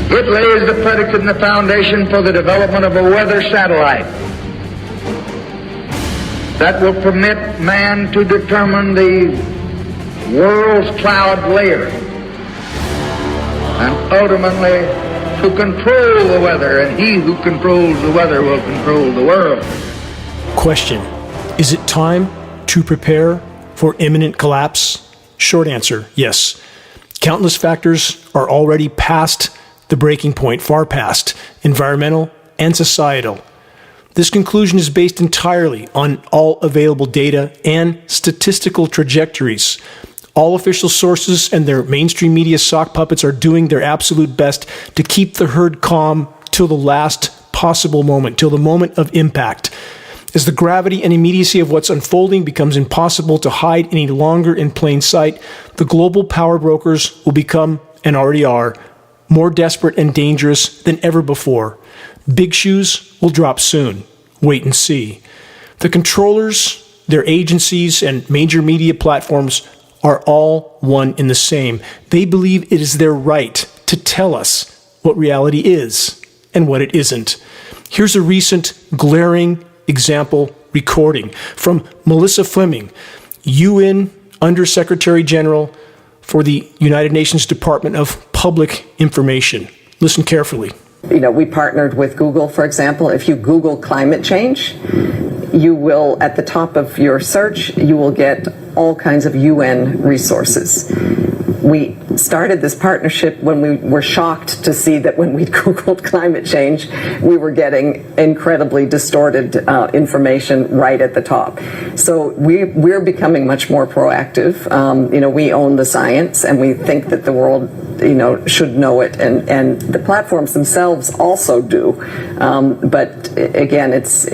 It lays the predicate and the foundation for the development of a weather satellite that will permit man to determine the world's cloud layer and ultimately to control the weather, and he who controls the weather will control the world. Question: is it time to prepare for imminent collapse? Short answer, yes. Countless factors are already past the breaking point, far past, environmental and societal. This conclusion is based entirely on all available data and statistical trajectories. All official sources and their mainstream media sock puppets are doing their absolute best to keep the herd calm till the last possible moment, till the moment of impact. As the gravity and immediacy of what's unfolding becomes impossible to hide any longer in plain sight, the global power brokers will become, and already are, more desperate and dangerous than ever before. Big shoes will drop soon. Wait and see. The controllers, their agencies, and major media platforms are all one in the same. They believe it is their right to tell us what reality is and what it isn't. Here's a recent glaring example recording from Melissa Fleming, UN Undersecretary General for the United Nations Department of Public Information. Listen carefully. We partnered with Google, for example. If you Google climate change, you will, at the top of your search, you will get all kinds of UN resources. We started this partnership when we were shocked to see that when we Googled climate change, we were getting incredibly distorted information right at the top. So we're becoming much more proactive. We own the science, and we think that the world, should know it, and the platforms themselves also do. But again, it's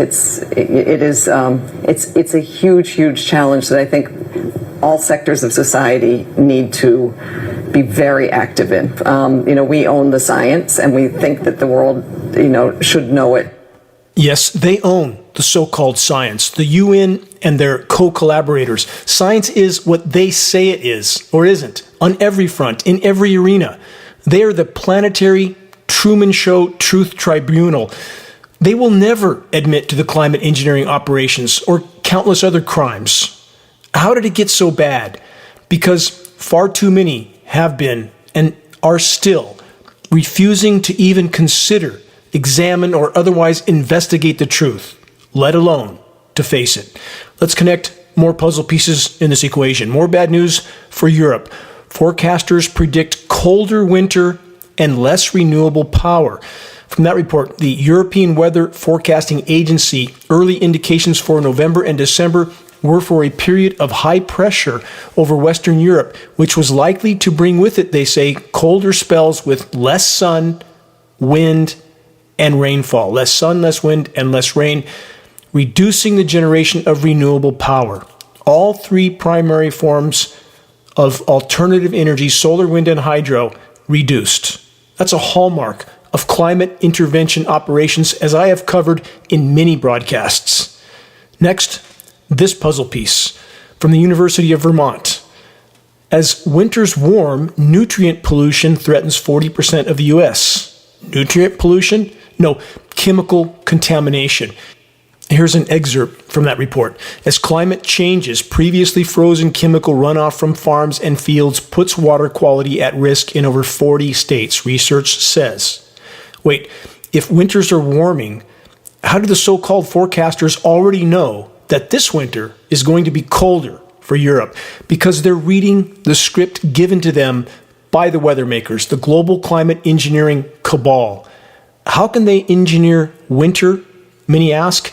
a huge challenge that I think all sectors of society need to be very active in. We own the science, and we think that the world, should know it. Yes, they own the so-called science, the UN and their co-collaborators. Science is what they say it is, or isn't, on every front, in every arena. They are the planetary Truman Show truth tribunal. They will never admit to the climate engineering operations or countless other crimes. How did it get so bad? Because far too many have been and are still refusing to even consider, examine, or otherwise investigate the truth, let alone to face it. Let's connect more puzzle pieces in this equation. More bad news for Europe. Forecasters predict colder winter and less renewable power. From that report, the European Weather Forecasting Agency, early indications for November and December were for a period of high pressure over Western Europe, which was likely to bring with it, they say, colder spells with less sun, wind, and rainfall. Less sun, less wind, and less rain, reducing the generation of renewable power. All three primary forms of alternative energy, solar, wind, and hydro, reduced. That's a hallmark of climate intervention operations, as I have covered in many broadcasts. Next, this puzzle piece from the University of Vermont. As winters warm, nutrient pollution threatens 40% of the U.S. Nutrient pollution? No, chemical contamination. Here's an excerpt from that report. As climate changes, previously frozen chemical runoff from farms and fields puts water quality at risk in over 40 states, research says. Wait, if winters are warming, how do the so-called forecasters already know that this winter is going to be colder for Europe? Because they're reading the script given to them by the weather makers, the global climate engineering cabal. How can they engineer winter, many ask?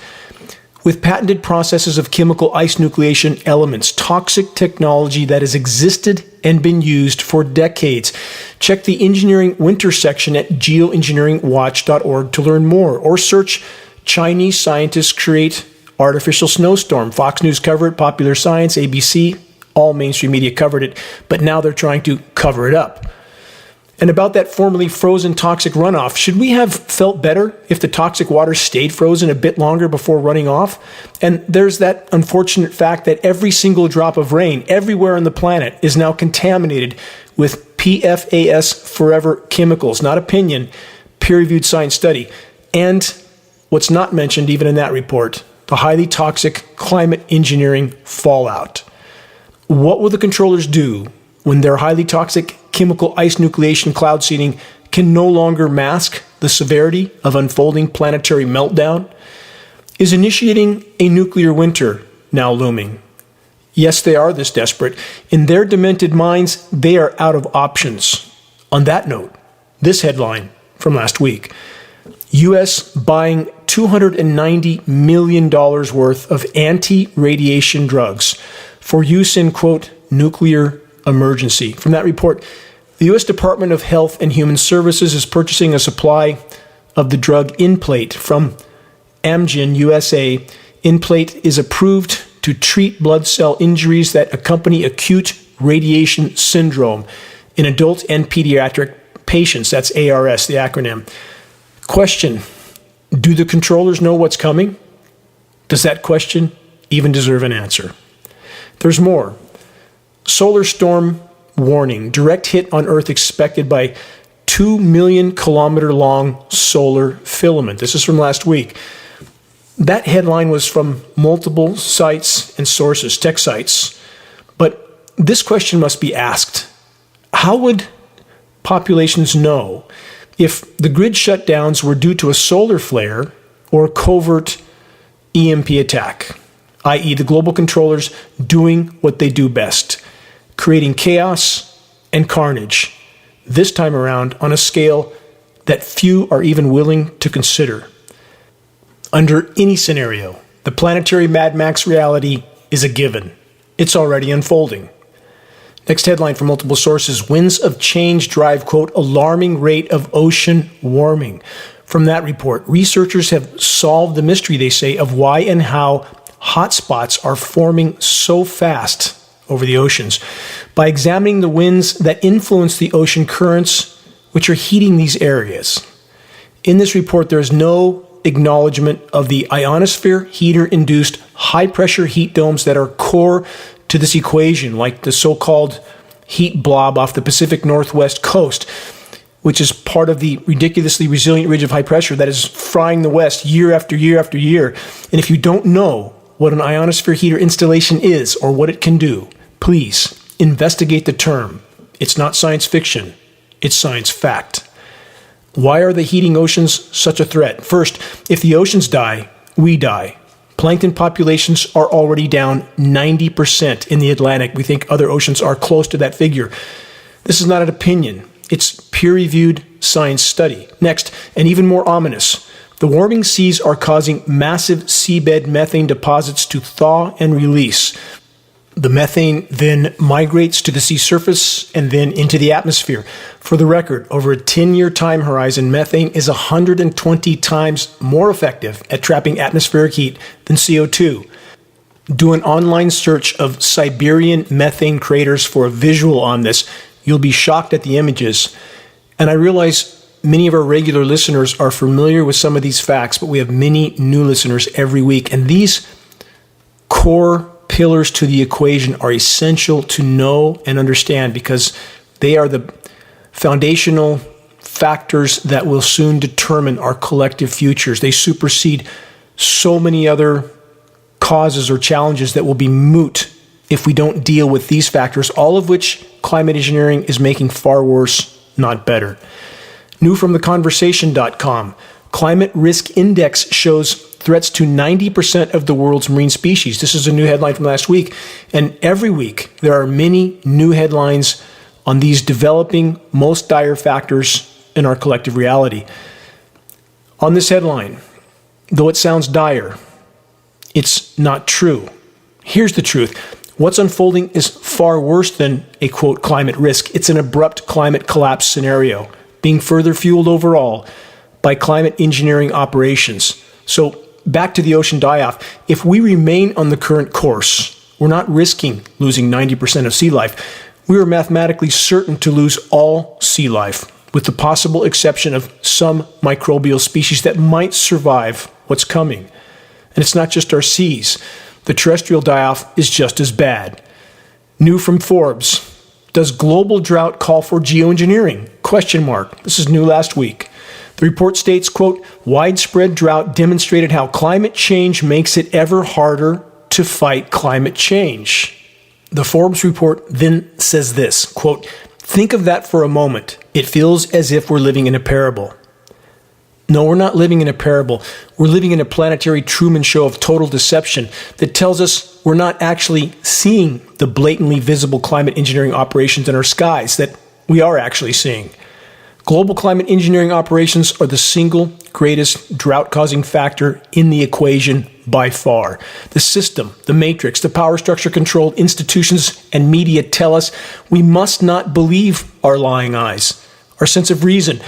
With patented processes of chemical ice nucleation elements, toxic technology that has existed and been used for decades. Check the engineering winter section at geoengineeringwatch.org to learn more, or search Chinese scientists create artificial snowstorm. Fox News covered it, Popular Science, ABC, all mainstream media covered it, but now they're trying to cover it up. And about that formerly frozen toxic runoff, should we have felt better if the toxic water stayed frozen a bit longer before running off? And there's that unfortunate fact that every single drop of rain everywhere on the planet is now contaminated with PFAS Forever Chemicals, not opinion, peer-reviewed science study. And what's not mentioned even in that report, the highly toxic climate engineering fallout. What will the controllers do when their highly toxic chemical ice nucleation cloud seeding can no longer mask the severity of unfolding planetary meltdown? Is initiating a nuclear winter now looming? Yes, they are this desperate. In their demented minds, they are out of options. On that note, this headline from last week: U.S. buying $290 million worth of anti-radiation drugs for use in, quote, nuclear emergency. From that report, the U.S. Department of Health and Human Services is purchasing a supply of the drug Nplate from Amgen USA. Nplate is approved to treat blood cell injuries that accompany acute radiation syndrome in adult and pediatric patients. That's ARS, the acronym. Question: do the controllers know what's coming? Does that question even deserve an answer? There's more. Solar storm warning. Direct hit on Earth expected by 2 million kilometer long solar filament. This is from last week. That headline was from multiple sites and sources, tech sites. But this question must be asked. How would populations know if the grid shutdowns were due to a solar flare or a covert EMP attack, i.e. the global controllers doing what they do best, creating chaos and carnage, this time around on a scale that few are even willing to consider? Under any scenario, the planetary Mad Max reality is a given. It's already unfolding. Next headline from multiple sources: winds of change drive, quote, alarming rate of ocean warming. From that report, researchers have solved the mystery, they say, of why and how hotspots are forming so fast over the oceans by examining the winds that influence the ocean currents, which are heating these areas. In this report, there is no acknowledgement of the ionosphere heater-induced high-pressure heat domes that are core to this equation, like the so-called heat blob off the Pacific Northwest coast, which is part of the ridiculously resilient ridge of high pressure that is frying the West year after year after year. And if you don't know what an ionosphere heater installation is or what it can do, please investigate the term. It's not science fiction, it's science fact. Why are the heating oceans such a threat? First, if the oceans die, we die. Plankton populations are already down 90% in the Atlantic. We think other oceans are close to that figure. This is not an opinion. It's peer-reviewed science study. Next, and even more ominous, the warming seas are causing massive seabed methane deposits to thaw and release. The methane then migrates to the sea surface and then into the atmosphere. For the record, over a 10-year time horizon, methane is 120 times more effective at trapping atmospheric heat than CO2. Do an online search of Siberian methane craters for a visual on this. You'll be shocked at the images. And I realize many of our regular listeners are familiar with some of these facts, but we have many new listeners every week. And these core pillars to the equation are essential to know and understand because they are the foundational factors that will soon determine our collective futures. They supersede so many other causes or challenges that will be moot if we don't deal with these factors, all of which climate engineering is making far worse, not better. New from theconversation.com, Climate Risk Index shows threats to 90% of the world's marine species. This is a new headline from last week. And every week, there are many new headlines on these developing, most dire factors in our collective reality. On this headline, though it sounds dire, it's not true. Here's the truth. What's unfolding is far worse than a, quote, climate risk. It's an abrupt climate collapse scenario, being further fueled overall by climate engineering operations. So back to the ocean die-off. If we remain on the current course, we're not risking losing 90% of sea life. We are mathematically certain to lose all sea life, with the possible exception of some microbial species that might survive what's coming. And it's not just our seas. The terrestrial die-off is just as bad. New from Forbes, Does global drought call for geoengineering? Question mark. This is new last week. The report states, quote, widespread drought demonstrated how climate change makes it ever harder to fight climate change. The Forbes report then says this, quote, think of that for a moment. It feels as if we're living in a parable. No, we're not living in a parable. We're living in a planetary Truman Show of total deception that tells us we're not actually seeing the blatantly visible climate engineering operations in our skies that we are actually seeing. Global climate engineering operations are the single greatest drought-causing factor in the equation by far. The system, the matrix, the power structure-controlled institutions and media tell us we must not believe our lying eyes, our sense of reason,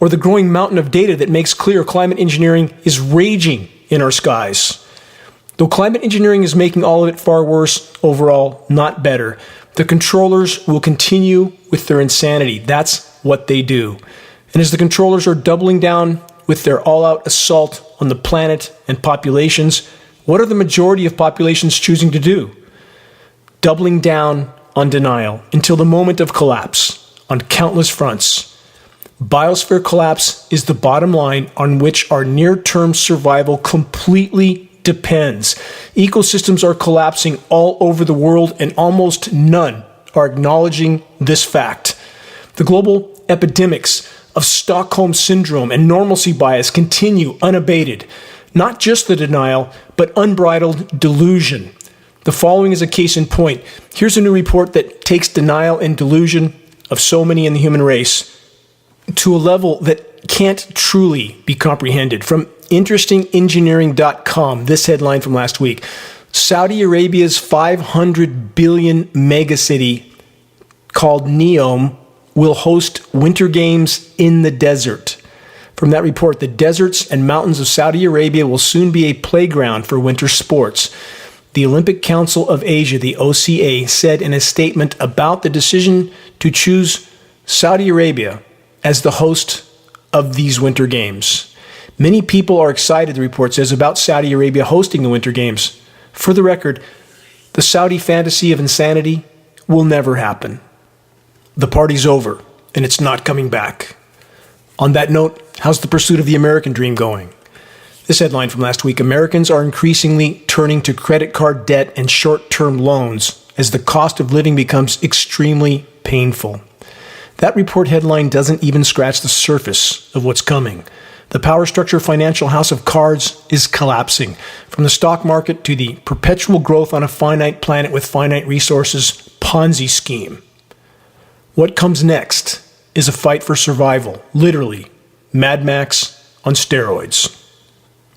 or the growing mountain of data that makes clear climate engineering is raging in our skies. Though climate engineering is making all of it far worse, overall, not better, the controllers will continue with their insanity. That's what they do. And as the controllers are doubling down with their all-out assault on the planet and populations, what are the majority of populations choosing to do? Doubling down on denial until the moment of collapse on countless fronts. Biosphere collapse is the bottom line on which our near-term survival completely depends. Ecosystems are collapsing all over the world, and almost none are acknowledging this fact. The global epidemics of Stockholm Syndrome and normalcy bias continue unabated. Not just the denial, but unbridled delusion. The following is a case in point. Here's a new report that takes denial and delusion of so many in the human race to a level that can't truly be comprehended. From interestingengineering.com, this headline from last week: Saudi Arabia's 500 billion megacity called Neom will host winter games in the desert. From that report, the deserts and mountains of Saudi Arabia will soon be a playground for winter sports. The Olympic Council of Asia, the OCA, said in a statement about the decision to choose Saudi Arabia as the host of these winter games. Many people are excited, the report says, about Saudi Arabia hosting the winter games. For the record, the Saudi fantasy of insanity will never happen. The party's over, and it's not coming back. On that note, how's the pursuit of the American dream going? This headline from last week: Americans are increasingly turning to credit card debt and short-term loans as the cost of living becomes extremely painful. That report headline doesn't even scratch the surface of what's coming. The power structure financial house of cards is collapsing. From the stock market to the perpetual growth on a finite planet with finite resources Ponzi scheme. What comes next is a fight for survival, literally Mad Max on steroids.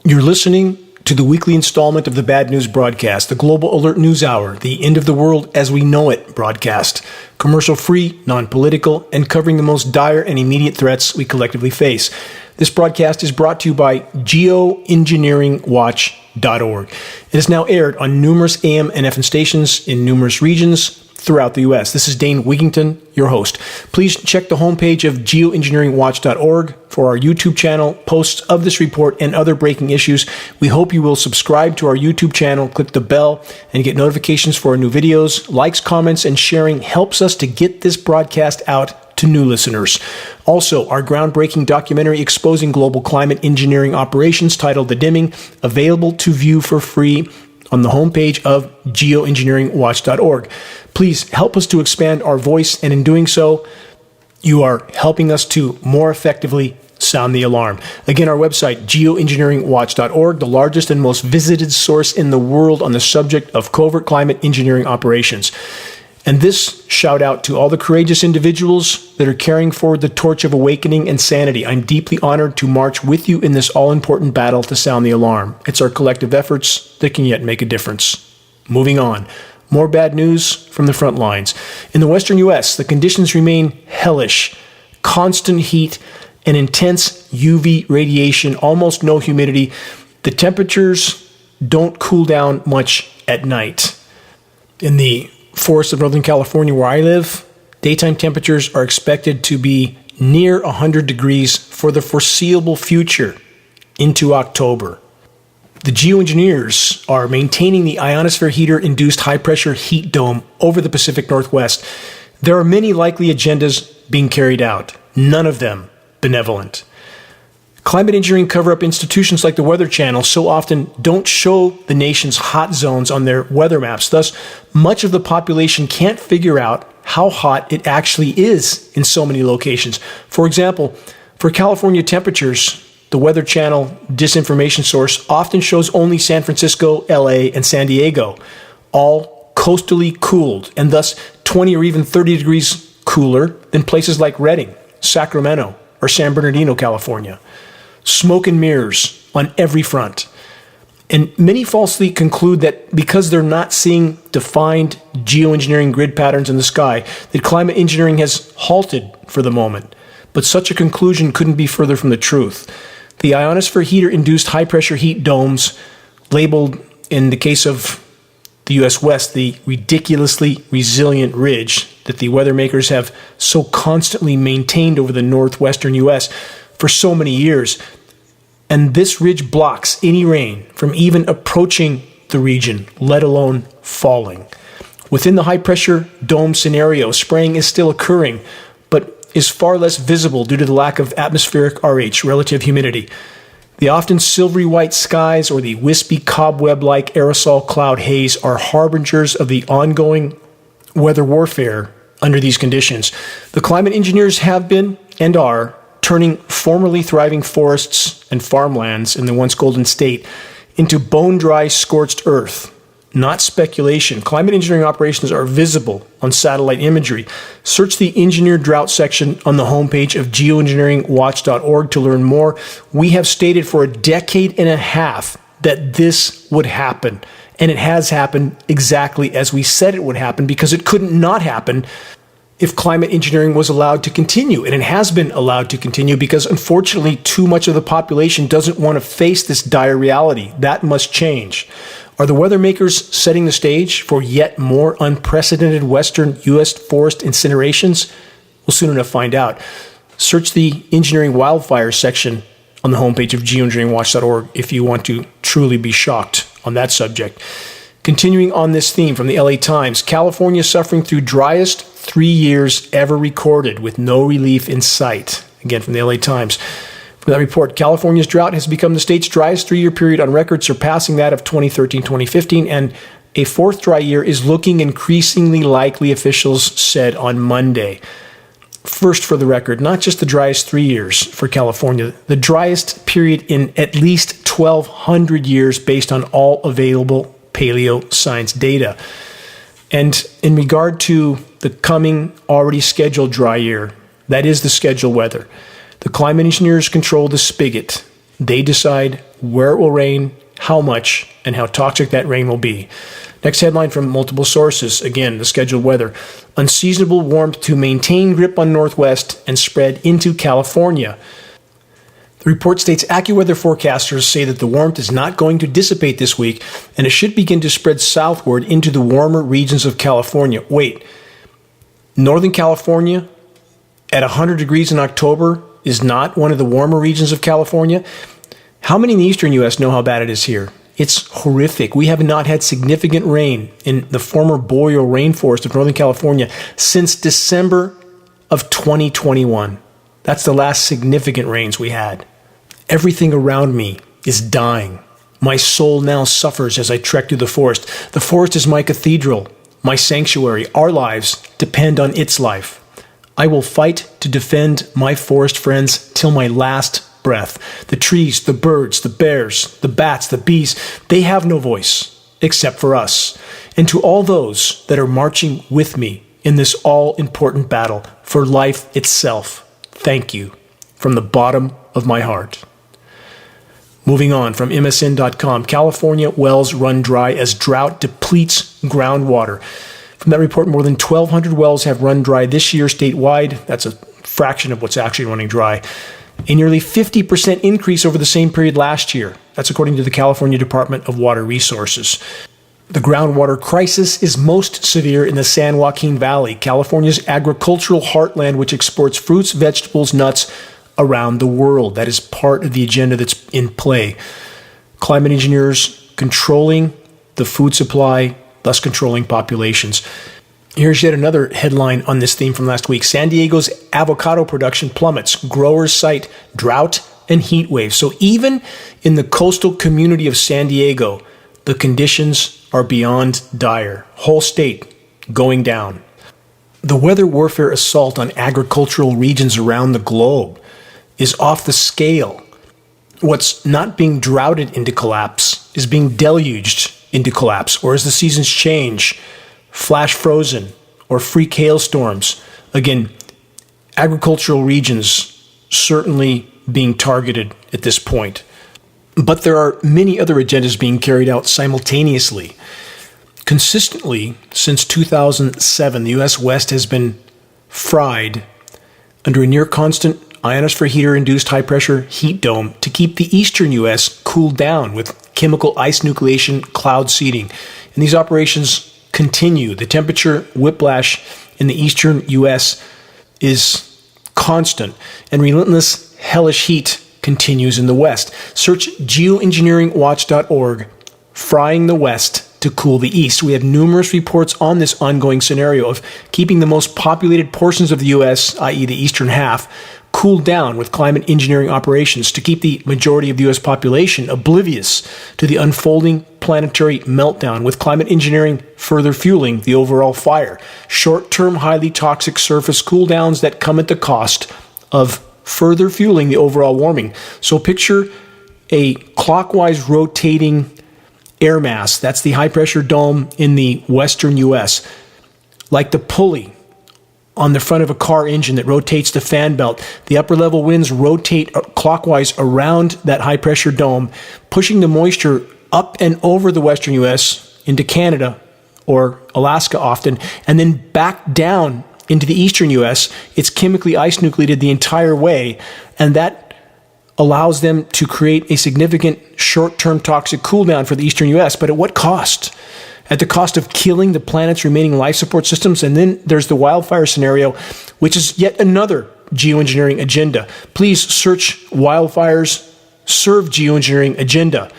You're listening to the weekly installment of the Bad News Broadcast, the Global Alert News Hour, the end of the world as we know it broadcast. Commercial-free, non-political, and covering the most dire and immediate threats we collectively face. This broadcast is brought to you by Geoengineeringwatch.org. It is now aired on numerous AM and FM stations in numerous regions throughout the U.S. This is Dane Wigington, your host. Please check the homepage of Geoengineeringwatch.org for our YouTube channel, posts of this report, and other breaking issues. We hope you will subscribe to our YouTube channel, click the bell, and get notifications for our new videos. Likes, comments, and sharing helps us to get this broadcast out to new listeners. Also, our groundbreaking documentary exposing global climate engineering operations titled The Dimming, available to view for free on the homepage of Geoengineeringwatch.org. Please help us to expand our voice, and in doing so, you are helping us to more effectively sound the alarm. Again, our website, Geoengineeringwatch.org, the largest and most visited source in the world on the subject of covert climate engineering operations. And this shout out to all the courageous individuals that are carrying forward the torch of awakening and sanity. I'm deeply honored to march with you in this all-important battle to sound the alarm. It's our collective efforts that can yet make a difference. Moving on. More bad news from the front lines. In the western U.S., the conditions remain hellish. Constant heat and intense UV radiation, almost no humidity. The temperatures don't cool down much at night. In the forests of Northern California, where I live, daytime temperatures are expected to be near 100 degrees for the foreseeable future into October. The geoengineers are maintaining the ionosphere heater-induced high-pressure heat dome over the Pacific Northwest. There are many likely agendas being carried out, none of them benevolent. Climate engineering cover-up institutions like the Weather Channel so often don't show the nation's hot zones on their weather maps. Thus, much of the population can't figure out how hot it actually is in so many locations. For example, for California temperatures, the Weather Channel disinformation source often shows only San Francisco, LA, and San Diego, all coastally cooled, and thus 20 or even 30 degrees cooler than places like Redding, Sacramento, or San Bernardino, California. Smoke and mirrors on every front. And many falsely conclude that because they're not seeing defined geoengineering grid patterns in the sky, that climate engineering has halted for the moment. But such a conclusion couldn't be further from the truth. The ionosphere heater-induced high-pressure heat domes, labeled in the case of the U.S. West, the ridiculously resilient ridge that the weather makers have so constantly maintained over the northwestern U.S. for so many years. And this ridge blocks any rain from even approaching the region, let alone falling. Within the high-pressure dome scenario, spraying is still occurring, but is far less visible due to the lack of atmospheric RH, relative humidity. The often silvery white skies or the wispy cobweb-like aerosol cloud haze are harbingers of the ongoing weather warfare under these conditions. The climate engineers have been and are turning formerly thriving forests and farmlands in the once golden state into bone-dry scorched earth. Not speculation. Climate engineering operations are visible on satellite imagery. Search the engineered drought section on the homepage of geoengineeringwatch.org to learn more. We have stated for a decade and a half that this would happen. And it has happened exactly as we said it would happen, because it couldn't not happen if climate engineering was allowed to continue. And it has been allowed to continue because, unfortunately, too much of the population doesn't want to face this dire reality. That must change. Are the weather makers setting the stage for yet more unprecedented Western U.S. forest incinerations? We'll soon enough find out. Search the engineering wildfires section on the homepage of geoengineeringwatch.org if you want to truly be shocked on that subject. Continuing on this theme from the LA Times, California suffering through driest 3 years ever recorded with no relief in sight. Again, from the LA Times. From that report, California's drought has become the state's driest 3-year period on record, surpassing that of 2013-2015, and a fourth dry year is looking increasingly likely, officials said on Monday. First, for the record, not just the driest 3 years for California, the driest period in at least 1,200 years based on all available paleo science data. And in regard to the coming, already scheduled dry year, that is the scheduled weather. The climate engineers control the spigot. They decide where it will rain, how much, and how toxic that rain will be. Next headline from multiple sources. Again, the scheduled weather. Unseasonable warmth to maintain grip on Northwest and spread into California. The report states AccuWeather forecasters say that the warmth is not going to dissipate this week, and it should begin to spread southward into the warmer regions of California. Wait, Northern California at 100 degrees in October is not one of the warmer regions of California? How many in the eastern U.S. know how bad it is here? It's horrific. We have not had significant rain in the former boreal rainforest of Northern California since December of 2021. That's the last significant rains we had. Everything around me is dying. My soul now suffers as I trek through the forest. The forest is my cathedral, my sanctuary. Our lives depend on its life. I will fight to defend my forest friends till my last breath. The trees, the birds, the bears, the bats, the bees, they have no voice except for us. And to all those that are marching with me in this all-important battle for life itself, thank you from the bottom of my heart. Moving on from MSN.com, California wells run dry as drought depletes groundwater. From that report, more than 1,200 wells have run dry this year statewide. That's a fraction of what's actually running dry. A nearly 50% increase over the same period last year. That's according to the California Department of Water Resources. The groundwater crisis is most severe in the San Joaquin Valley, California's agricultural heartland, which exports fruits, vegetables, nuts around the world. That is part of the agenda that's in play. Climate engineers controlling the food supply, thus controlling populations. Here's yet another headline on this theme from last week. San Diego's avocado production plummets. Growers cite drought and heat waves. So even in the coastal community of San Diego, the conditions are beyond dire. Whole state going down. The weather warfare assault on agricultural regions around the globe is off the scale. What's not being droughted into collapse is being deluged into collapse, or as the seasons change, flash frozen or freak hailstorms. Again, agricultural regions certainly being targeted at this point. But there are many other agendas being carried out simultaneously. Consistently, since 2007, the U.S. West has been fried under a near constant ionosphere heater-induced high-pressure heat dome to keep the eastern U.S. cooled down with chemical ice nucleation cloud seeding. And these operations continue. The temperature whiplash in the eastern U.S. is constant, and relentless hellish heat continues in the West. Search geoengineeringwatch.org, frying the West to cool the East. We have numerous reports on this ongoing scenario of keeping the most populated portions of the U.S., i.e. the eastern half, cooled down with climate engineering operations to keep the majority of the U.S. population oblivious to the unfolding planetary meltdown, with climate engineering further fueling the overall fire. Short-term, highly toxic surface cooldowns that come at the cost of further fueling the overall warming. So picture a clockwise rotating air mass. That's the high-pressure dome in the western U.S. Like the pulley on the front of a car engine that rotates the fan belt. The upper level winds rotate clockwise around that high pressure dome, pushing the moisture up and over the western U.S. into Canada or Alaska often, and then back down into the eastern U.S. It's chemically ice nucleated the entire way, and that allows them to create a significant short-term toxic cooldown for the eastern U.S., but at what cost? At the cost of killing the planet's remaining life support systems. And then there's the wildfire scenario, which is yet another geoengineering agenda. Please search wildfires serve geoengineering agenda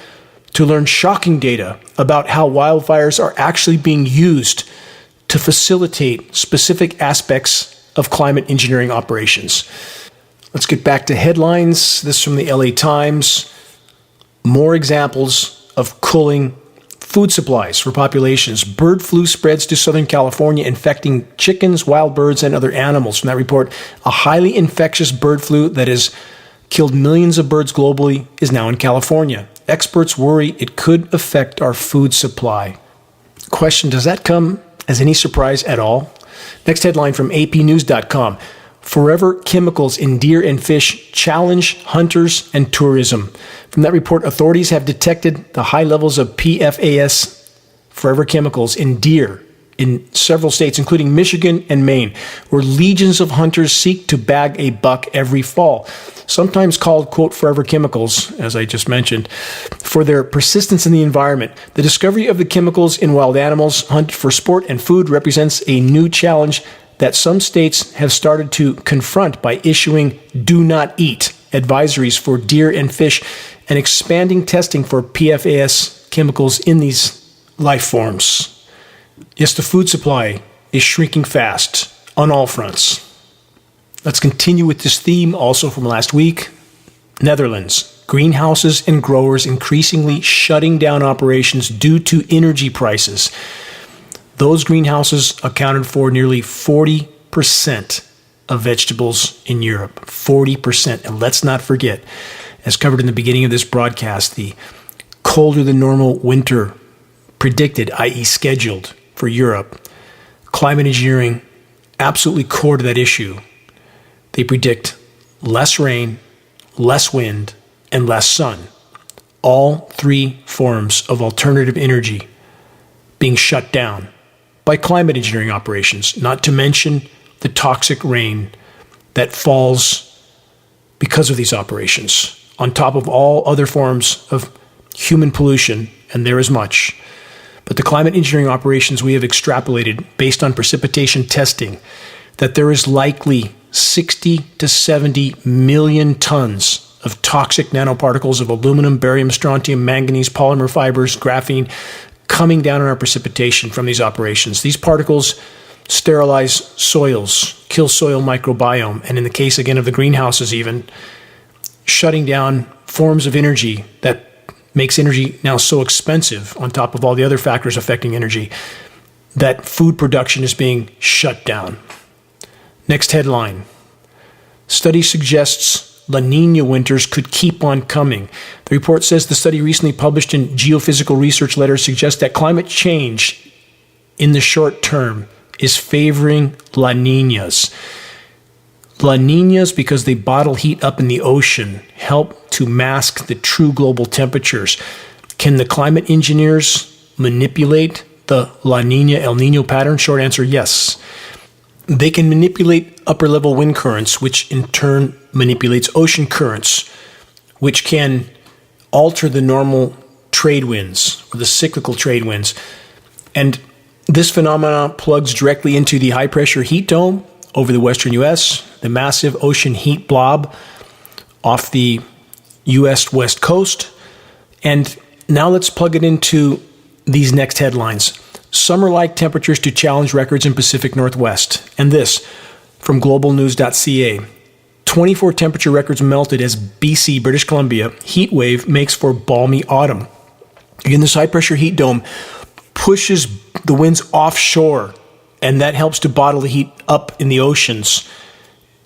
to learn shocking data about how wildfires are actually being used to facilitate specific aspects of climate engineering operations. Let's get back to headlines. This is from the LA Times. More examples of cooling food supplies for populations. Bird flu spreads to Southern California, infecting chickens, wild birds, and other animals. From that report, a highly infectious bird flu that has killed millions of birds globally is now in California. Experts worry it could affect our food supply. Question, does that come as any surprise at all? Next headline from apnews.com. Forever chemicals in deer and fish challenge hunters and tourism. From that report, authorities have detected the high levels of PFAS, forever chemicals, in deer in several states, including Michigan and Maine, where legions of hunters seek to bag a buck every fall. Sometimes called, quote, forever chemicals, as I just mentioned, for their persistence in the environment. The discovery of the chemicals in wild animals hunted for sport and food represents a new challenge that some states have started to confront by issuing do not eat advisories for deer and fish and expanding testing for PFAS chemicals in these life forms. Yes, the food supply is shrinking fast on all fronts. Let's continue with this theme also from last week. Netherlands, greenhouses and growers increasingly shutting down operations due to energy prices. Those greenhouses accounted for nearly 40% of vegetables in Europe. 40%. And let's not forget, as covered in the beginning of this broadcast, the colder than normal winter predicted, i.e. scheduled, for Europe. Climate engineering, absolutely core to that issue. They predict less rain, less wind, and less sun. All three forms of alternative energy being shut down by climate engineering operations, not to mention the toxic rain that falls because of these operations, on top of all other forms of human pollution, and there is much. But the climate engineering operations we have extrapolated based on precipitation testing that there is likely 60 to 70 million tons of toxic nanoparticles of aluminum, barium, strontium, manganese, polymer fibers, graphene, coming down on our precipitation from these operations. These particles sterilize soils, kill soil microbiome, and in the case again of the greenhouses even, shutting down forms of energy that makes energy now so expensive on top of all the other factors affecting energy that food production is being shut down. Next headline. Study suggests La Nina winters could keep on coming. The report says the study recently published in Geophysical Research Letters suggests that climate change in the short term is favoring La Ninas. La Ninas, because they bottle heat up in the ocean, help to mask the true global temperatures. Can the climate engineers manipulate the La Nina El Nino pattern? Short answer, yes. They can manipulate upper level wind currents, which in turn manipulates ocean currents, which can alter the normal trade winds, or the cyclical trade winds. And this phenomenon plugs directly into the high pressure heat dome over the western U.S., the massive ocean heat blob off the U.S. west coast. And now let's plug it into these next headlines. Summer-like temperatures to challenge records in Pacific Northwest. And this from globalnews.ca. 24 temperature records melted as BC, British Columbia, heat wave makes for balmy autumn. Again, this high-pressure heat dome pushes the winds offshore, and that helps to bottle the heat up in the oceans.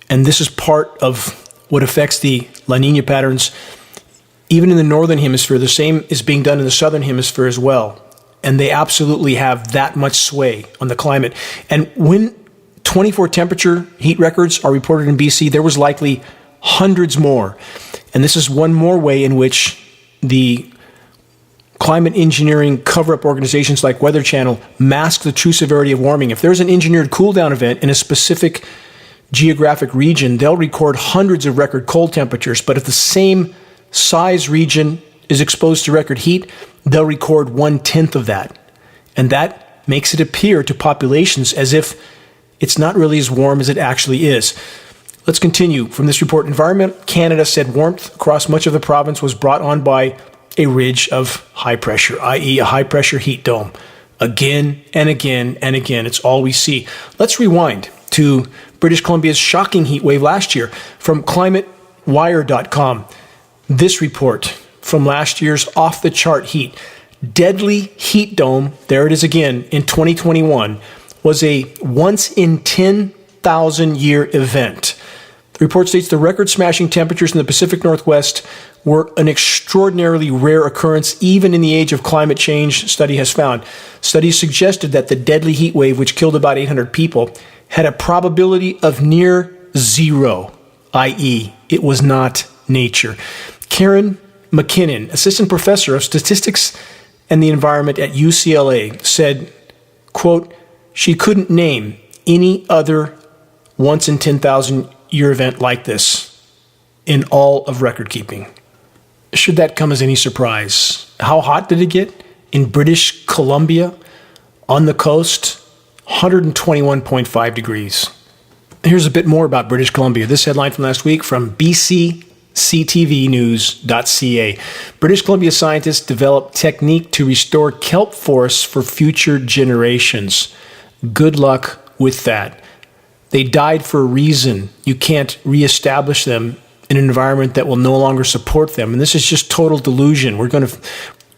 And this is part of what affects the La Nina patterns. Even in the northern hemisphere, the same is being done in the southern hemisphere as well. And they absolutely have that much sway on the climate. And when 24 temperature heat records are reported in BC, there was likely hundreds more. And this is one more way in which the climate engineering cover-up organizations like Weather Channel mask the true severity of warming. If there's an engineered cool-down event in a specific geographic region, they'll record hundreds of record cold temperatures. But if the same size region is exposed to record heat, they'll record 1/10 of that. And that makes it appear to populations as if it's not really as warm as it actually is. Let's continue from this report. Environment Canada said warmth across much of the province was brought on by a ridge of high pressure, i.e. a high pressure heat dome. Again and again and again, it's all we see. Let's rewind to British Columbia's shocking heat wave last year from climatewire.com. This report from last year's off-the-chart heat. Deadly heat dome, there it is again, in 2021, was a once-in-10,000-year event. The report states the record-smashing temperatures in the Pacific Northwest were an extraordinarily rare occurrence, even in the age of climate change, study has found. Studies suggested that the deadly heat wave, which killed about 800 people, had a probability of near zero, i.e., it was not nature. Karen McKinnon, assistant professor of statistics and the environment at UCLA, said, quote, she couldn't name any other once-in-10,000-year event like this in all of record keeping. Should that come as any surprise? How hot did it get? In British Columbia, on the coast, 121.5 degrees. Here's a bit more about British Columbia. This headline from last week from bcctvnews.ca. British Columbia scientists develop technique to restore kelp forests for future generations. Good luck with that. They died for a reason. You can't reestablish them in an environment that will no longer support them. And this is just total delusion. We're going to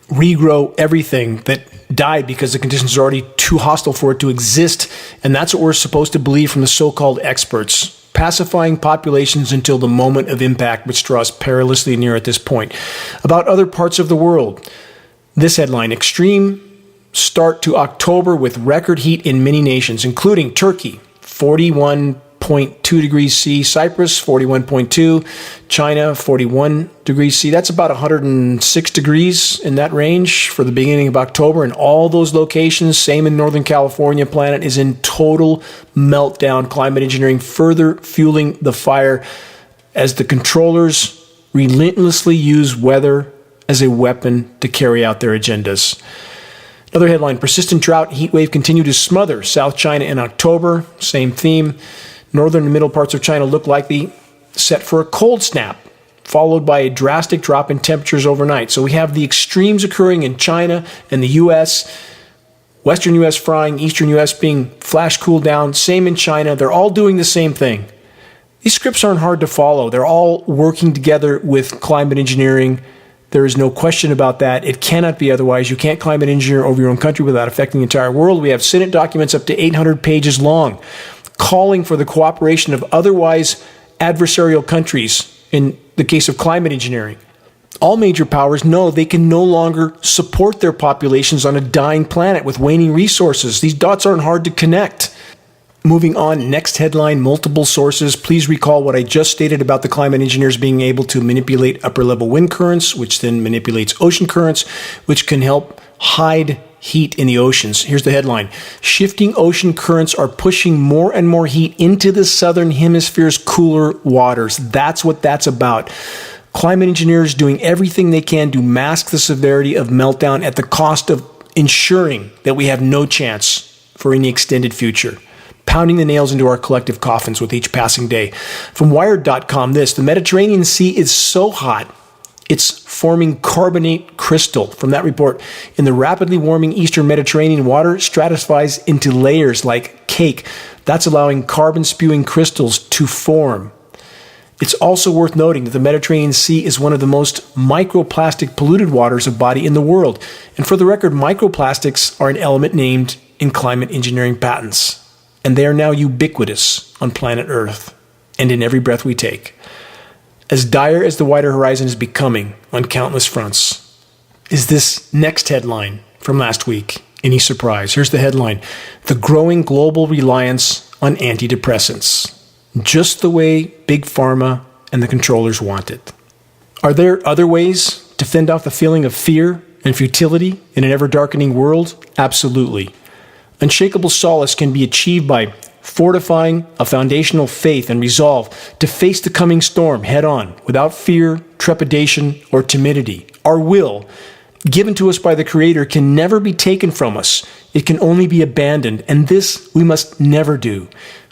regrow everything that died because the conditions are already too hostile for it to exist. And that's what we're supposed to believe from the so-called experts. Pacifying populations until the moment of impact, which draws perilously near at this point. About other parts of the world. This headline, extreme start to October with record heat in many nations, including Turkey, 41.2 degrees C, Cyprus, 41.2, China, 41 degrees C. That's about 106 degrees in that range for the beginning of October. And all those locations, same in Northern California, planet is in total meltdown. Climate engineering further fueling the fire as the controllers relentlessly use weather as a weapon to carry out their agendas. Another headline, persistent drought heat wave continue to smother South China in October. Same theme. Northern and middle parts of China look likely set for a cold snap, followed by a drastic drop in temperatures overnight. So we have the extremes occurring in China and the U.S. Western U.S. frying, Eastern U.S. being flash cooled down, same in China. They're all doing the same thing. These scripts aren't hard to follow. They're all working together with climate engineering. There is no question about that. It cannot be otherwise. You can't climate engineer over your own country without affecting the entire world. We have Senate documents up to 800 pages long calling for the cooperation of otherwise adversarial countries in the case of climate engineering. All major powers know they can no longer support their populations on a dying planet with waning resources. These dots aren't hard to connect. Moving on, next headline, multiple sources. Please recall what I just stated about the climate engineers being able to manipulate upper level wind currents, which then manipulates ocean currents, which can help hide heat in the oceans. Here's the headline. Shifting ocean currents are pushing more and more heat into the southern hemisphere's cooler waters. That's what that's about. Climate engineers doing everything they can to mask the severity of meltdown at the cost of ensuring that we have no chance for any extended future. Pounding the nails into our collective coffins with each passing day. From Wired.com, the Mediterranean Sea is so hot, it's forming carbonate crystal. From that report, in the rapidly warming eastern Mediterranean, water stratifies into layers like cake. That's allowing carbon-spewing crystals to form. It's also worth noting that the Mediterranean Sea is one of the most microplastic polluted waters of body in the world. And for the record, microplastics are an element named in climate engineering patents. And they are now ubiquitous on planet Earth and in every breath we take. As dire as the wider horizon is becoming on countless fronts, is this next headline from last week any surprise? Here's the headline. The growing global reliance on antidepressants. Just the way Big Pharma and the controllers want it. Are there other ways to fend off the feeling of fear and futility in an ever-darkening world? Absolutely. Unshakable solace can be achieved by fortifying a foundational faith and resolve to face the coming storm head on without fear, trepidation, or timidity. Our will, given to us by the Creator, can never be taken from us. It can only be abandoned, and this we must never do.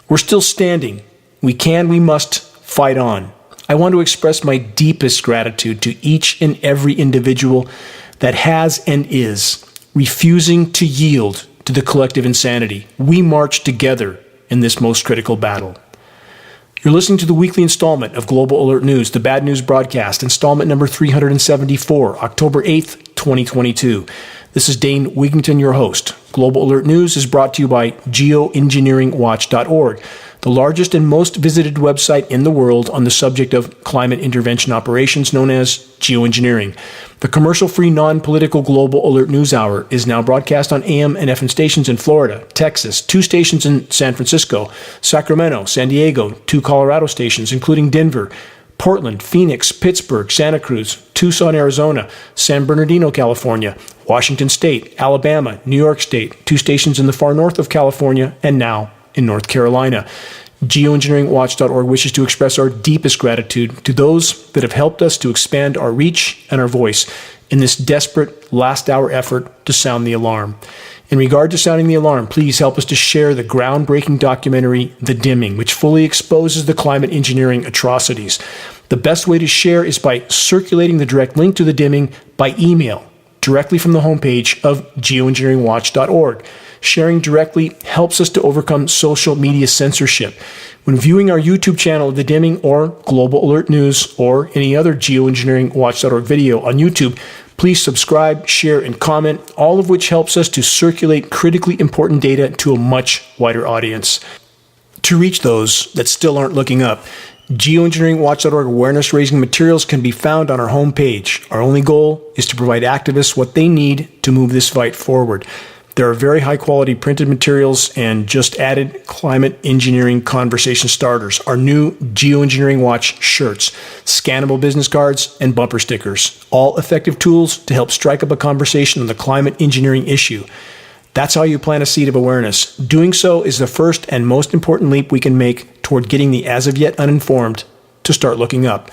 We're still standing. We must fight on. I want to express my deepest gratitude to each and every individual that has and is refusing to yield to the collective insanity. We march together in this most critical battle. You're listening to the weekly installment of Global Alert News, the Bad News Broadcast, installment number 374, October 8th, 2022. This is Dane Wigington, your host. Global Alert News is brought to you by Geoengineeringwatch.org, the largest and most visited website in the world on the subject of climate intervention operations, known as geoengineering. The commercial-free, non-political Global Alert News Hour is now broadcast on AM and FM stations in Florida, Texas, 2 stations in San Francisco, Sacramento, San Diego, 2 Colorado stations, including Denver, Portland, Phoenix, Pittsburgh, Santa Cruz, Tucson, Arizona, San Bernardino, California, Washington State, Alabama, New York State, 2 stations in the far north of California, and now in North Carolina. Geoengineeringwatch.org wishes to express our deepest gratitude to those that have helped us to expand our reach and our voice in this desperate last-hour effort to sound the alarm. In regard to sounding the alarm, please help us to share the groundbreaking documentary, The Dimming, which fully exposes the climate engineering atrocities. The best way to share is by circulating the direct link to The Dimming by email, directly from the homepage of geoengineeringwatch.org. Sharing directly helps us to overcome social media censorship. When viewing our YouTube channel, The Dimming, or Global Alert News, or any other geoengineeringwatch.org video on YouTube, please subscribe, share, and comment, all of which helps us to circulate critically important data to a much wider audience. To reach those that still aren't looking up, Geoengineeringwatch.org awareness-raising materials can be found on our homepage. Our only goal is to provide activists what they need to move this fight forward. There are very high-quality printed materials and just added climate engineering conversation starters, our new Geoengineering Watch shirts, scannable business cards, and bumper stickers, all effective tools to help strike up a conversation on the climate engineering issue. That's how you plant a seed of awareness. Doing so is the first and most important leap we can make toward getting the as-of-yet uninformed to start looking up.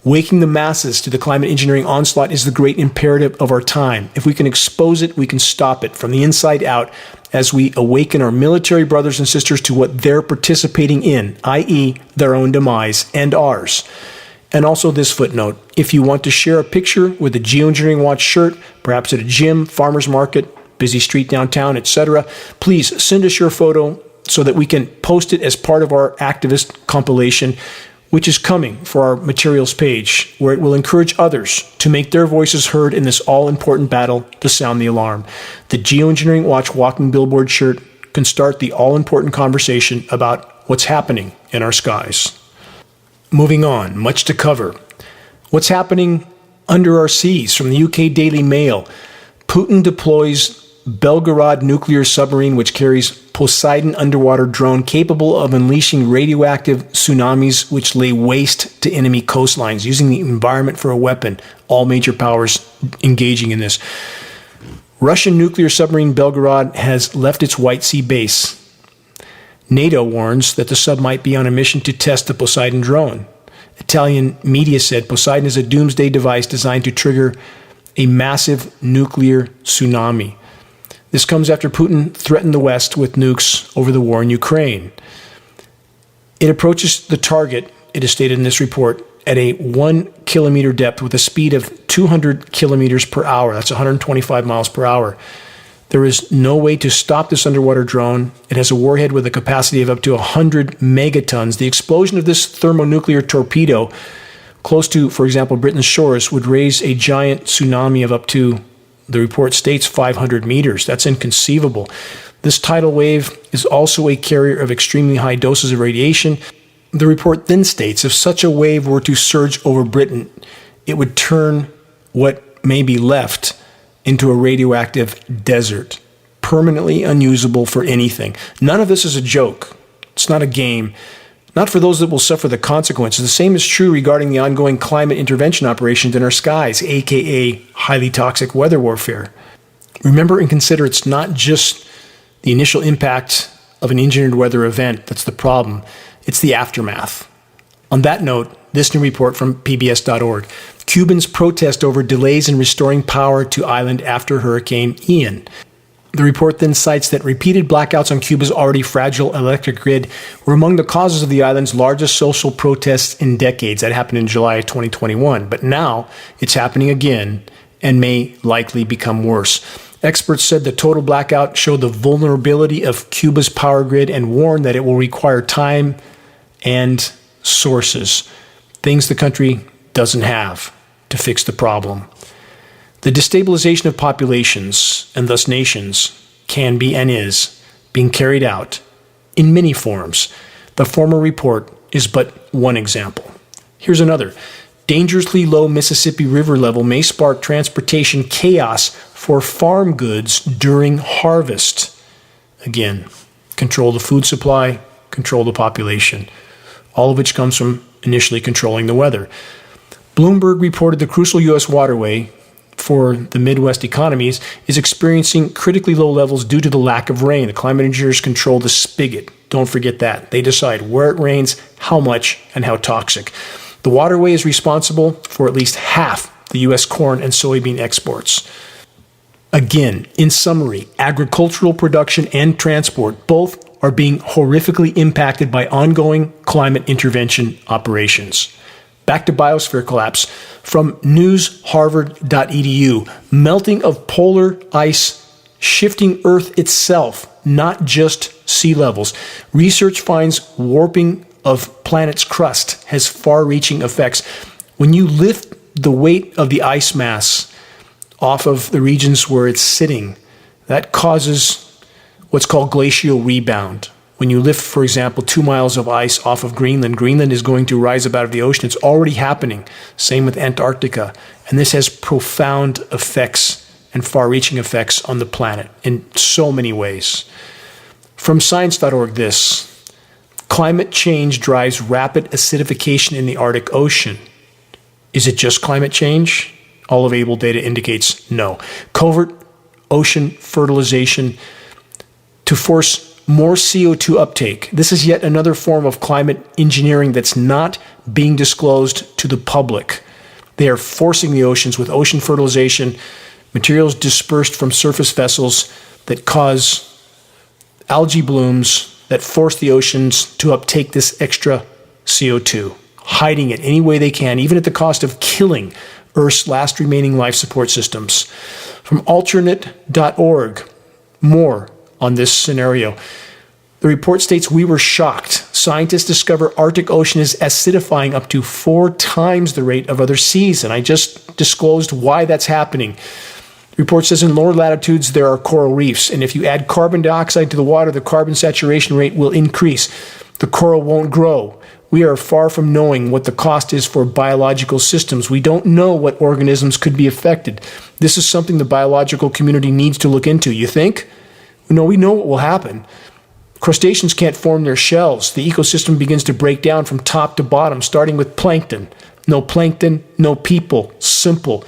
Waking the masses to the climate engineering onslaught is the great imperative of our time. If we can expose it, we can stop it from the inside out as we awaken our military brothers and sisters to what they're participating in, i.e. their own demise and ours. And also this footnote, if you want to share a picture with a Geoengineering Watch shirt, perhaps at a gym, farmer's market, busy street downtown, etc. Please send us your photo so that we can post it as part of our activist compilation, which is coming for our materials page, where it will encourage others to make their voices heard in this all-important battle to sound the alarm. The Geoengineering Watch walking billboard shirt can start the all-important conversation about what's happening in our skies. Moving on, much to cover. What's happening under our seas? From the UK Daily Mail, Putin deploys Belgorod nuclear submarine which carries Poseidon underwater drone capable of unleashing radioactive tsunamis which lay waste to enemy coastlines, using the environment for a weapon. All major powers engaging in this. Russian nuclear submarine Belgorod has left its White Sea base. NATO warns that the sub might be on a mission to test the Poseidon drone. Italian media said Poseidon is a doomsday device designed to trigger a massive nuclear tsunami. This comes after Putin threatened the West with nukes over the war in Ukraine. It approaches the target, it is stated in this report, at a 1 kilometer depth with a speed of 200 kilometers per hour. That's 125 miles per hour. There is no way to stop this underwater drone. It has a warhead with a capacity of up to 100 megatons. The explosion of this thermonuclear torpedo close to, for example, Britain's shores would raise a giant tsunami of up to, the report states, 500 meters. That's inconceivable. This tidal wave is also a carrier of extremely high doses of radiation. The report then states if such a wave were to surge over Britain, it would turn what may be left into a radioactive desert, permanently unusable for anything. None of this is a joke. It's not a game. Not for those that will suffer the consequences. The same is true regarding the ongoing climate intervention operations in our skies, aka highly toxic weather warfare. Remember and consider it's not just the initial impact of an engineered weather event that's the problem. It's the aftermath. On that note, this new report from PBS.org. Cubans protest over delays in restoring power to island after Hurricane Ian. The report then cites that repeated blackouts on Cuba's already fragile electric grid were among the causes of the island's largest social protests in decades. That happened in July of 2021. But now it's happening again and may likely become worse. Experts said the total blackout showed the vulnerability of Cuba's power grid and warned that it will require time and sources, things the country doesn't have, to fix the problem. The destabilization of populations, and thus nations, can be and is being carried out in many forms. The former report is but one example. Here's another. Dangerously low Mississippi River level may spark transportation chaos for farm goods during harvest. Again, control the food supply, control the population, all of which comes from initially controlling the weather. Bloomberg reported the crucial U.S. waterway for the Midwest economies is experiencing critically low levels due to the lack of rain. The climate engineers control the spigot. Don't forget that. They decide where it rains, how much, and how toxic. The waterway is responsible for at least half the U.S. corn and soybean exports. Again, in summary, agricultural production and transport both are being horrifically impacted by ongoing climate intervention operations. Back to biosphere collapse. From newsharvard.edu, melting of polar ice shifting Earth itself, not just sea levels. Research finds warping of planet's crust has far-reaching effects. When you lift the weight of the ice mass off of the regions where it's sitting, that causes what's called glacial rebound. When you lift, for example, 2 miles of ice off of Greenland, Greenland is going to rise up out of the ocean. It's already happening. Same with Antarctica. And this has profound effects and far-reaching effects on the planet in so many ways. From science.org, this: climate change drives rapid acidification in the Arctic Ocean. Is it just climate change? All available data indicates no. Covert ocean fertilization to force more CO2 uptake. This is yet another form of climate engineering that's not being disclosed to the public. They are forcing the oceans with ocean fertilization, materials dispersed from surface vessels that cause algae blooms that force the oceans to uptake this extra CO2, hiding it any way they can, even at the cost of killing Earth's last remaining life support systems. From alternate.org, more on this scenario. The report states we were shocked. Scientists discover Arctic Ocean is acidifying up to 4 times the rate of other seas, and I just disclosed why that's happening. The report says in lower latitudes there are coral reefs, and if you add carbon dioxide to the water, the carbon saturation rate will increase. The coral won't grow. We are far from knowing what the cost is for biological systems. We don't know what organisms could be affected. This is something the biological community needs to look into. You think? No, we know what will happen. Crustaceans can't form their shells. The ecosystem begins to break down from top to bottom, starting with plankton. No plankton, no people. Simple.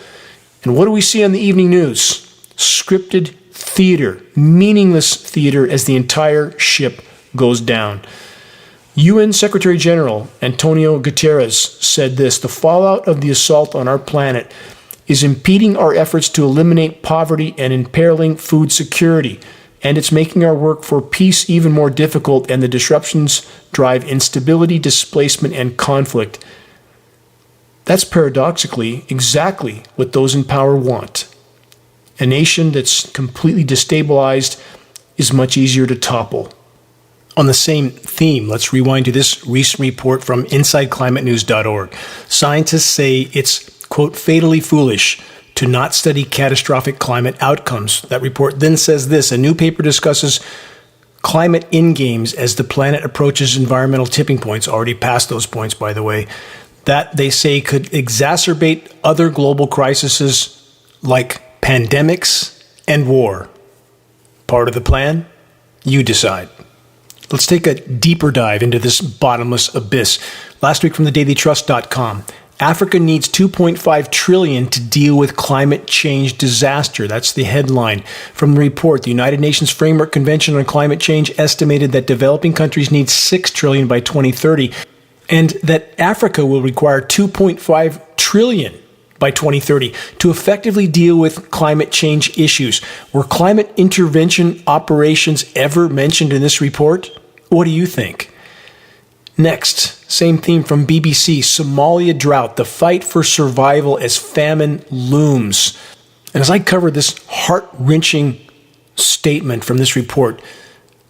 And what do we see on the evening news? Scripted theater, meaningless theater as the entire ship goes down. UN Secretary General Antonio Guterres said this: the fallout of the assault on our planet is impeding our efforts to eliminate poverty and imperiling food security, and it's making our work for peace even more difficult, and the disruptions drive instability, displacement, and conflict. That's paradoxically exactly what those in power want. A nation that's completely destabilized is much easier to topple. On the same theme, let's rewind to this recent report from InsideClimateNews.org. Scientists say it's, quote, fatally foolish to not study catastrophic climate outcomes. That report then says this: a new paper discusses climate endgames as the planet approaches environmental tipping points, already past those points, by the way, that they say could exacerbate other global crises like pandemics and war. Part of the plan? You decide. Let's take a deeper dive into this bottomless abyss. Last week from thedailytrust.com, Africa needs $2.5 trillion to deal with climate change disaster. That's the headline from the report. The United Nations Framework Convention on Climate Change estimated that developing countries need $6 trillion by 2030, and that Africa will require $2.5 trillion by 2030 to effectively deal with climate change issues. Were climate intervention operations ever mentioned in this report? What do you think? Next, same theme from BBC, Somalia drought, the fight for survival as famine looms. And as I cover this heart-wrenching statement from this report,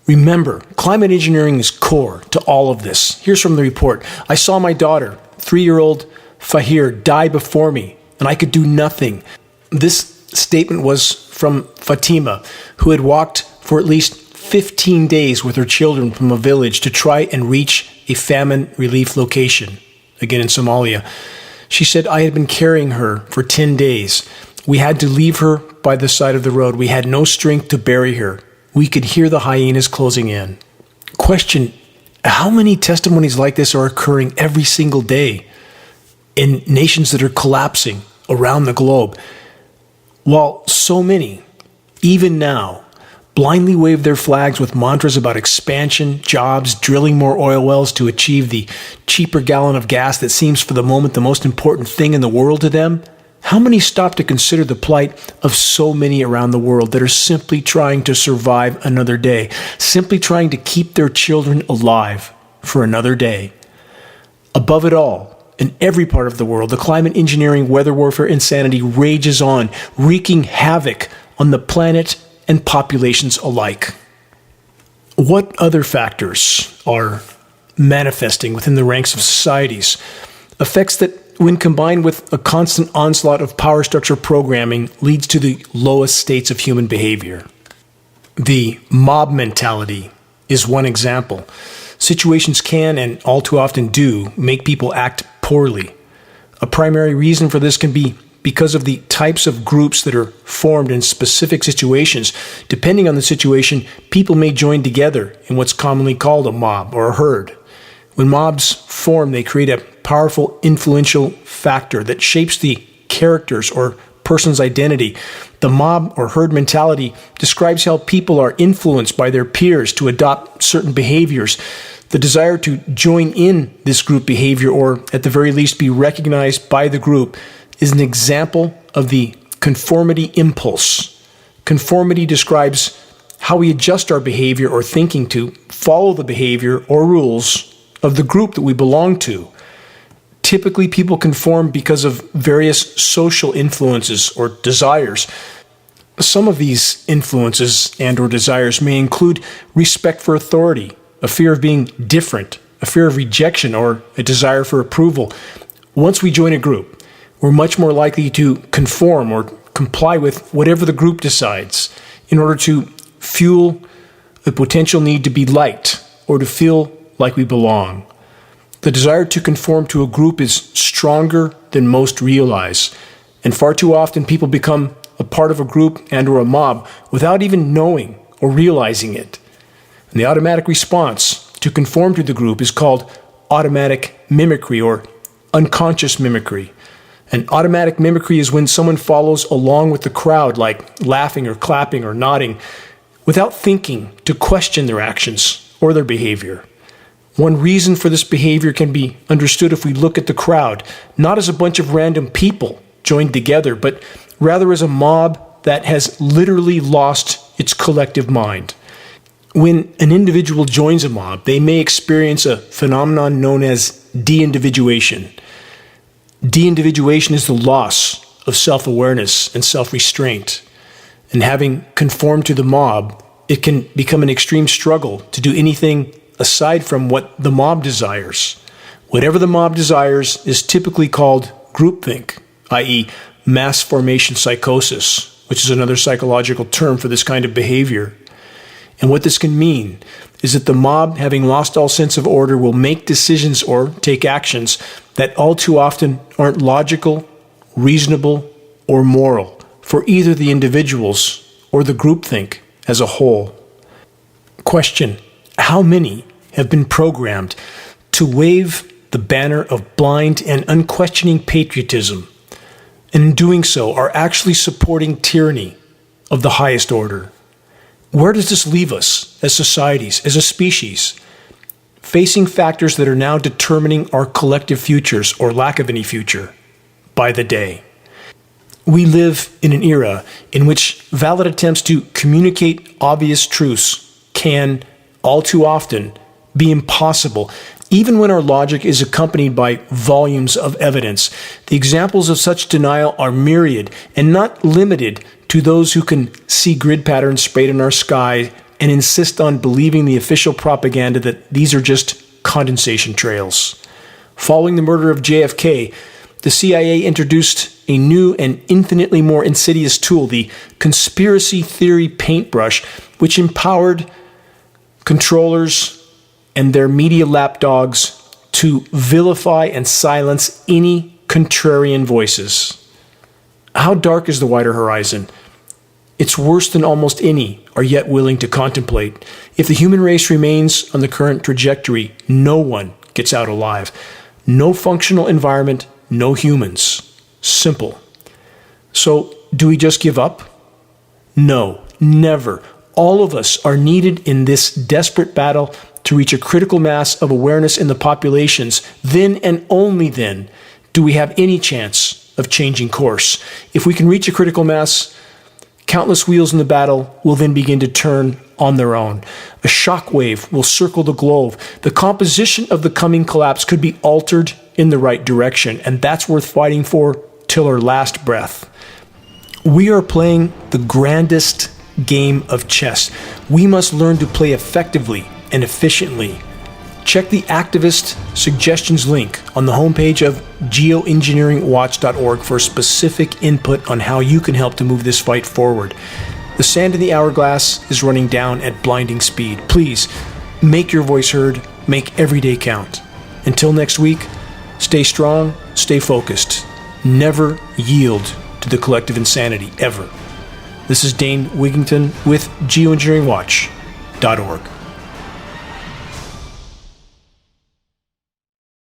remember, climate engineering is core to all of this. Here's from the report. I saw my daughter, 3-year-old Fahir, die before me, and I could do nothing. This statement was from Fatima, who had walked for at least 15 days with her children from a village to try and reach a famine relief location, again in Somalia. She said, I had been carrying her for 10 days. We had to leave her by the side of the road. We had no strength to bury her. We could hear the hyenas closing in. Question, how many testimonies like this are occurring every single day in nations that are collapsing around the globe? While so many, even now, blindly wave their flags with mantras about expansion, jobs, drilling more oil wells to achieve the cheaper gallon of gas that seems for the moment the most important thing in the world to them, how many stop to consider the plight of so many around the world that are simply trying to survive another day, simply trying to keep their children alive for another day? Above it all, in every part of the world, the climate engineering, weather warfare insanity rages on, wreaking havoc on the planet and populations alike. What other factors are manifesting within the ranks of societies? Effects that, when combined with a constant onslaught of power structure programming, leads to the lowest states of human behavior. The mob mentality is one example. Situations can, and all too often do, make people act poorly. A primary reason for this can be because of the types of groups that are formed in specific situations. Depending on the situation, people may join together in what's commonly called a mob or a herd. When mobs form, they create a powerful, influential factor that shapes the characters or person's identity. The mob or herd mentality describes how people are influenced by their peers to adopt certain behaviors. The desire to join in this group behavior, or at the very least be recognized by the group, is an example of the conformity impulse. Conformity describes how we adjust our behavior or thinking to follow the behavior or rules of the group that we belong to. Typically, people conform because of various social influences or desires. Some of these influences and/or desires may include respect for authority, a fear of being different, a fear of rejection, or a desire for approval. Once we join a group, we're much more likely to conform or comply with whatever the group decides in order to fuel a potential need to be liked or to feel like we belong. The desire to conform to a group is stronger than most realize, and far too often people become a part of a group and or a mob without even knowing or realizing it. And the automatic response to conform to the group is called automatic mimicry or unconscious mimicry. And automatic mimicry is when someone follows along with the crowd, like laughing or clapping or nodding, without thinking to question their actions or their behavior. One reason for this behavior can be understood if we look at the crowd, not as a bunch of random people joined together, but rather as a mob that has literally lost its collective mind. When an individual joins a mob, they may experience a phenomenon known as de-individuation. De-individuation is the loss of self-awareness and self-restraint. And having conformed to the mob, it can become an extreme struggle to do anything aside from what the mob desires. Whatever the mob desires is typically called groupthink, i.e., mass formation psychosis, which is another psychological term for this kind of behavior. And what this can mean is that the mob, having lost all sense of order, will make decisions or take actions that all too often aren't logical, reasonable, or moral for either the individuals or the groupthink as a whole. Question: how many have been programmed to wave the banner of blind and unquestioning patriotism, and in doing so are actually supporting tyranny of the highest order? Where does this leave us as societies, as a species, facing factors that are now determining our collective futures or lack of any future by the day? We live in an era in which valid attempts to communicate obvious truths can, all too often, be impossible, even when our logic is accompanied by volumes of evidence. The examples of such denial are myriad and not limited to those who can see grid patterns sprayed in our sky and insist on believing the official propaganda that these are just condensation trails. Following the murder of JFK, the CIA introduced a new and infinitely more insidious tool, the conspiracy theory paintbrush, which empowered controllers and their media lapdogs to vilify and silence any contrarian voices. How dark is the wider horizon? It's worse than almost any are yet willing to contemplate. If the human race remains on the current trajectory, no one gets out alive. No functional environment, no humans. Simple. So, do we just give up? No, never. All of us are needed in this desperate battle to reach a critical mass of awareness in the populations. Then and only then do we have any chance of changing course. If we can reach a critical mass, countless wheels in the battle will then begin to turn on their own. A shock wave will circle the globe. The composition of the coming collapse could be altered in the right direction, and that's worth fighting for till our last breath. We are playing the grandest game of chess. We must learn to play effectively and efficiently. Check the activist suggestions link on the homepage of geoengineeringwatch.org for specific input on how you can help to move this fight forward. The sand in the hourglass is running down at blinding speed. Please, make your voice heard, make every day count. Until next week, stay strong, stay focused. Never yield to the collective insanity, ever. This is Dane Wigington with geoengineeringwatch.org.